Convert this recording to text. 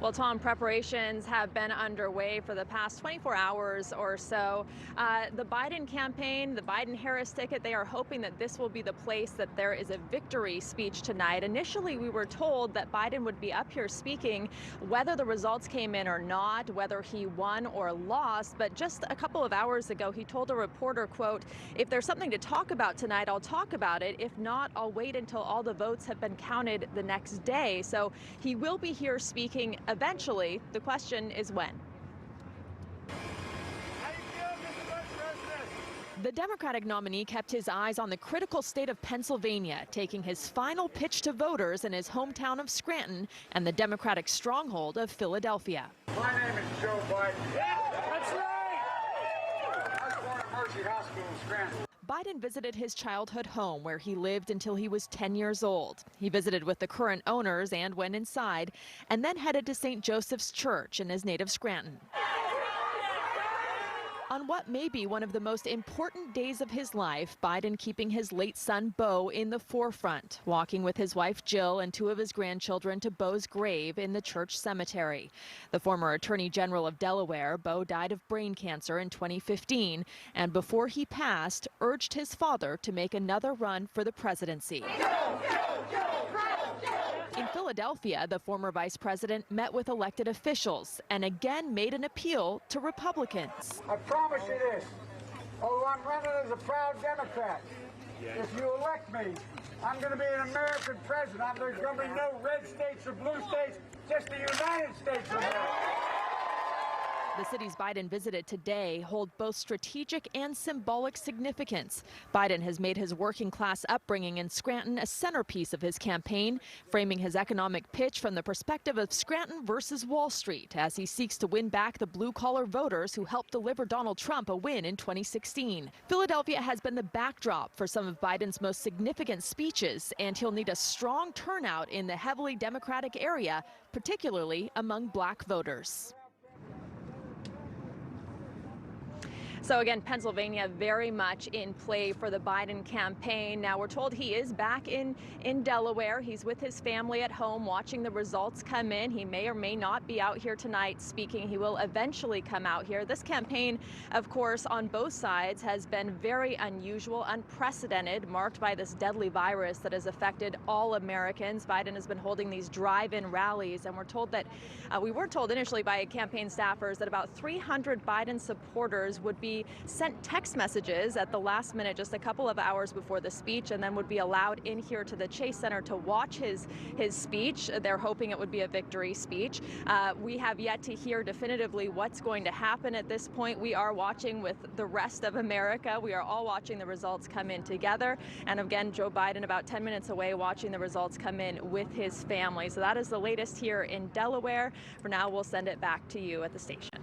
Well, Tom, preparations have been underway for the past 24 hours or so. The Biden campaign, the Biden-Harris ticket, they are hoping that this will be the place that there is a victory speech tonight. Initially, we were told that Biden would be up here speaking whether the results came in or not, whether he won or lost. But just a couple of hours ago, he told a reporter, quote, "If there's something to talk about tonight, I'll talk about it. If not, I'll wait until all the votes have been counted the next day." So he will be here speaking eventually. The question is when. The Democratic nominee kept his eyes on the critical state of Pennsylvania, taking his final pitch to voters in his hometown of Scranton and the Democratic stronghold of Philadelphia. My name is Joe Biden. Yeah, that's right. I was born at Mercy Hospital in Scranton. Biden visited his childhood home where he lived until he was 10 years old. He visited with the current owners and went inside, and then headed to St. Joseph's Church in his native Scranton. On what may be one of the most important days of his life, Biden keeping his late son Beau in the forefront, walking with his wife Jill and two of his grandchildren to Beau's grave in the church cemetery. The former Attorney General of Delaware, Beau died of brain cancer in 2015, and before he passed, urged his father to make another run for the presidency. In Philadelphia, the former vice president met with elected officials and again made an appeal to Republicans. I promise you this, although I'm running as a proud Democrat, if you elect me, I'm going to be an American president. There's going to be no red states or blue states, just the United States of America. The cities Biden visited today hold both strategic and symbolic significance. Biden has made his working class upbringing in Scranton a centerpiece of his campaign, framing his economic pitch from the perspective of Scranton versus Wall Street as he seeks to win back the blue-collar voters who helped deliver Donald Trump a win in 2016. Philadelphia has been the backdrop for some of Biden's most significant speeches, and he'll need a strong turnout in the heavily Democratic area, particularly among black voters. So again, Pennsylvania very much in play for the Biden campaign. Now we're told he is back in Delaware. He's with his family at home watching the results come in. He may or may not be out here tonight speaking. He will eventually come out here. This campaign, of course, on both sides has been very unusual, unprecedented, marked by this deadly virus that has affected all Americans. Biden has been holding these drive-in rallies, and we're told that we were told initially by campaign staffers that about 300 Biden supporters would be sent text messages at the last minute, just a couple of hours before the speech, and then would be allowed in here to the Chase Center to watch his speech. They're hoping it would be a victory speech. We have yet to hear definitively what's going to happen at this point. We are watching with the rest of America. We are all watching the results come in together. And again, Joe Biden about 10 minutes away watching the results come in with his family. So that is the latest here in Delaware. For now, we'll send it back to you at the station.